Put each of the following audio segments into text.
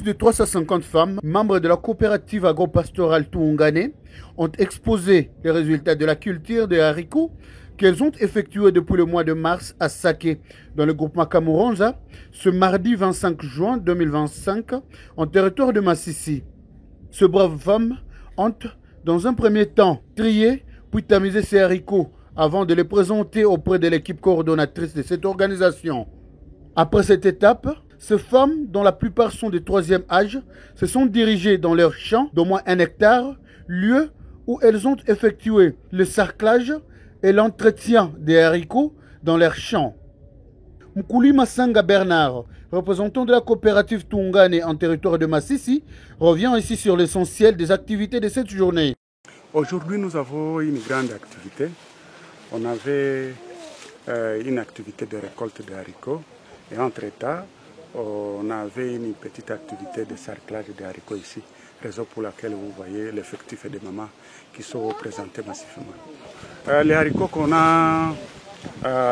de 350 femmes, membres de la coopérative agro-pastorale Tuungane, ont exposé les résultats de la culture des haricots qu'elles ont effectué depuis le mois de mars à Saké, dans le groupement Kamuronza, ce mardi 25 juin 2025, en territoire de Massissi. Ces braves femmes ont, dans un premier temps, trié puis tamisé ces haricots avant de les présenter auprès de l'équipe coordonnatrice de cette organisation. Après cette étape, ces femmes, dont la plupart sont de troisième âge, se sont dirigées dans leur champ d'au moins 1 hectare, lieu où elles ont effectué le sarclage et l'entretien des haricots dans leur champ. Mkouli Masanga Bernard, représentant de la coopérative Tuungane en territoire de Massissi, revient ici sur l'essentiel des activités de cette journée. Aujourd'hui, nous avons une grande activité. On avait une activité de récolte de haricots et entre-temps, on avait une petite activité de sarclage de haricots ici, raison pour laquelle vous voyez l'effectif des mamans qui sont présentés massivement. Les haricots qu'on a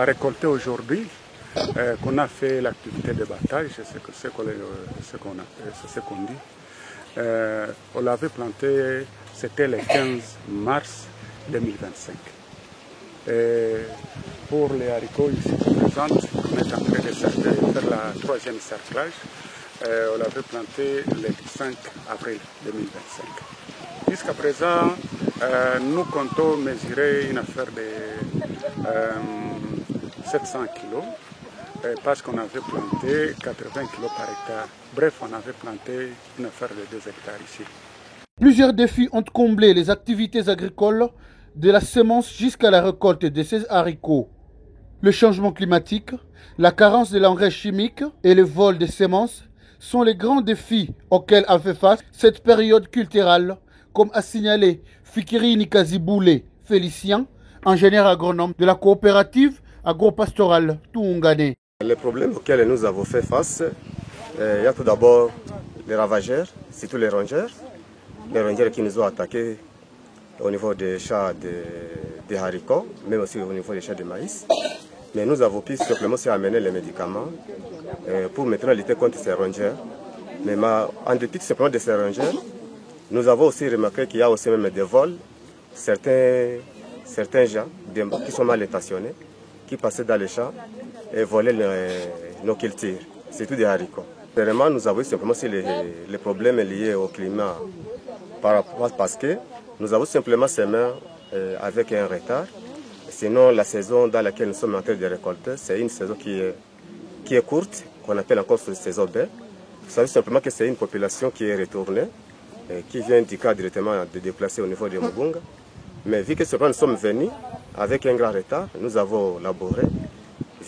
récoltés aujourd'hui, qu'on a fait l'activité de battage, c'est ce qu'on dit. On l'avait planté, c'était le 15 mars 2025. Et pour les haricots ici présents, on est en train de faire la 3e sarclage. On l'avait planté le 5 avril 2025. Jusqu'à présent, nous comptons mesurer une affaire de 700 kg parce qu'on avait planté 80 kg par hectare. Bref, on avait planté une affaire de 2 hectares ici. Plusieurs défis ont comblé les activités agricoles de la semence jusqu'à la récolte de ces haricots. Le changement climatique, la carence de l'engrais chimique et le vol des semences sont les grands défis auxquels a fait face cette période culturelle, comme a signalé Fikiri Nikaziboule Félicien, ingénieur agronome de la coopérative agro-pastorale Tuungane. Les problèmes auxquels nous avons fait face, il y a tout d'abord les ravageurs, surtout les rongeurs qui nous ont attaqués au niveau des champs des haricots, même aussi au niveau des champs de maïs. Mais nous avons pu simplement amener les médicaments pour maintenant lutter contre ces rongeurs. Mais en dépit simplement de ces rongeurs, nous avons aussi remarqué qu'il y a aussi même des vols. Certains gens qui sont mal intentionnés, qui passaient dans les champs et volaient nos cultures, surtout des haricots. Vraiment, nous avons simplement les problèmes liés au climat parce que nous avons simplement semé avec un retard. Sinon, la saison dans laquelle nous sommes en train de récolter, c'est une saison qui est courte, qu'on appelle encore saison baie. Vous savez simplement que c'est une population qui est retournée, qui vient du cas directement de déplacer au niveau de Mugunga. Mais vu que nous sommes venus avec un grand retard, nous avons labouré.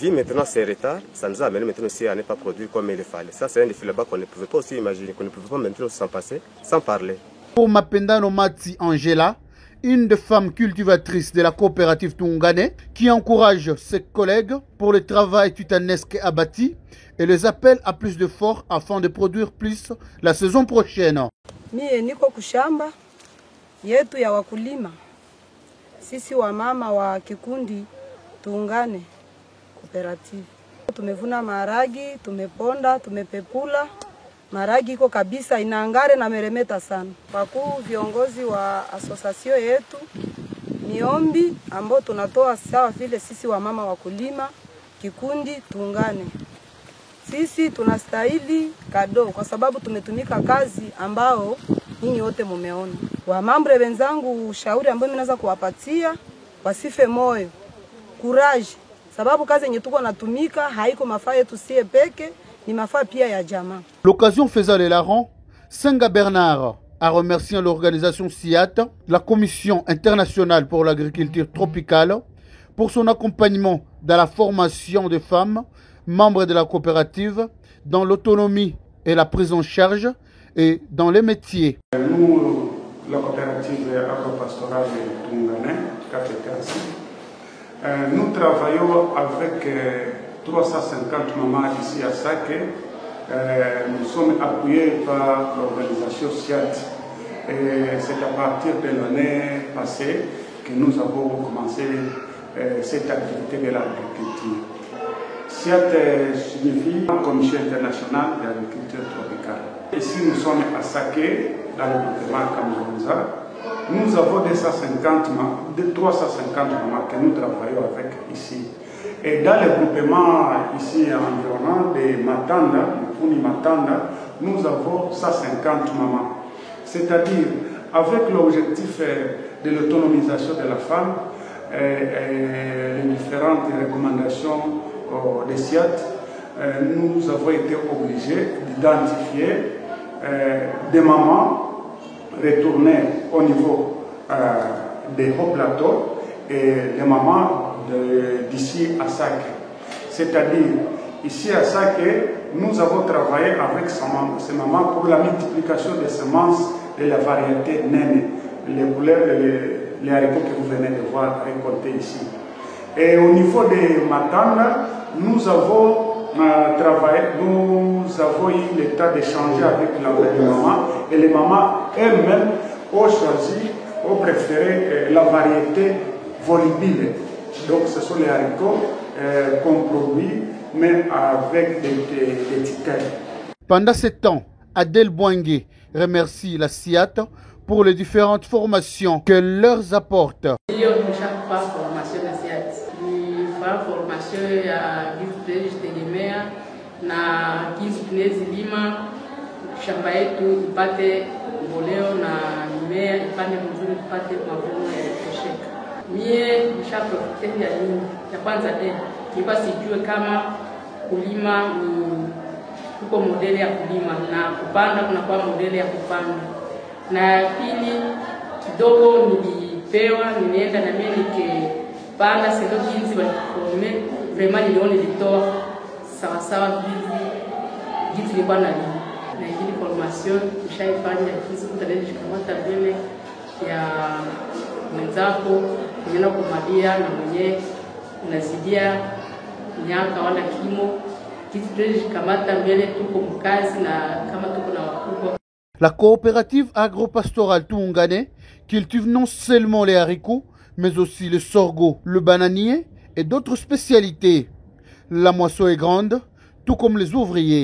Vu maintenant ces retards, ça nous a amené maintenant aussi à ne pas produire comme il fallait. Ça, c'est un défi là-bas qu'on ne pouvait pas aussi imaginer, qu'on ne pouvait pas maintenant s'en passer, sans parler. Pour Mapendano Mati Angela, une des femmes cultivatrices de la coopérative Tuungane, qui encourage ses collègues pour le travail titanesque abattu et les appelle à plus d'efforts afin de produire plus la saison prochaine. Mie niko kushamba yetu ya wakulima. Sisi wa mama wa kikundi Tuungane cooperative. Tumevuna maragi, tumeponda, tumepepula. Maragi iko kabisa inaangare na meremeta sana. Wakuu viongozi wa asosasio yetu ni ombi ambao tunatoa sawa vile sisi wa mama wakulima kikundi Tuungane. Sisi tunastahili kado kwa sababu tumetumika kazi ambao nyinyi wote mumeona. Wamambre wenzangu, ushauri ambao mimi naweza kuwapatia, wasife moyo. Courage. Sababu kazi yenye tuko natumika haiko mafaa yetu sie peke, ni mafaa pia ya jamaa. L'occasion faisant les larrons, Senga Bernard a remercié l'organisation SIAT, la Commission internationale pour l'agriculture tropicale, pour son accompagnement dans la formation des femmes, membres de la coopérative, dans l'autonomie et la prise en charge et dans les métiers. Nous, la coopérative agro-pastorale de Tuungane, nous travaillons avec 350 mamans ici à Saké. Nous sommes appuyés par l'organisation SIAT. C'est à partir de l'année passée que nous avons commencé cette activité de l'agriculture. SIAT signifie Commission internationale de l'agriculture tropicale. Ici, nous sommes à Saké, dans le département Kamounza. Nous avons 350 mamans que nous travaillons avec ici. Et dans le groupement ici environnant de Matanda, Puni Matanda, nous avons 150 mamans. C'est-à-dire, avec l'objectif de l'autonomisation de la femme, les différentes recommandations des SIAT, nous avons été obligés d'identifier des mamans retournées au niveau des hauts plateaux et les mamans d'ici à Saké. C'est-à-dire, ici à Saké, nous avons travaillé avec ces mamans pour la multiplication des semences de la variété Néné, les haricots que vous venez de voir récoltés ici. Et au niveau de Matanda, nous avons travaillé, nous avons eu le temps d'échanger avec les mamans, et les mamans elles-mêmes ont choisi, ont préféré la variété volubile. Donc ce sont les haricots qu'on produit, mais avec des titelles. Pendant ce temps, Adèle Boingué remercie la SIAT pour les différentes formations que leur apporte. Chaque fois formation la SIAT. Formation ya gift tegemea na jinsi tunaweza lima shamba yetu ipate mboleo na mimea ipande mzuri tupate mavuno ya kutosheka. Mie nishaprofite ya nini? Ya kwanza nilikuwa sijue kama kulima ni kuko modeli ya kulima na kupanda kunakuwa modeli ya kupanda. Na pili kidogo nilipewa, nilienda na mimi nikipanda sendo jinsi waliforme, vraiment niliona nilitoa sawa sawa jinsi nilikuwa na lima. Na hii formation nishaifanya jinsi mtaleji kukamata mbele ya mwenzako unaenda kumadia na mwenyewe unazidia miaka wala kimo jinsi mtaleji kukamata mbele tuko mkazi na kama tuko na wakubwa. La coopérative agro-pastorale Tuungane cultive non seulement les haricots, mais aussi le sorgho, le bananier et d'autres spécialités. La moisson est grande, tout comme les ouvriers.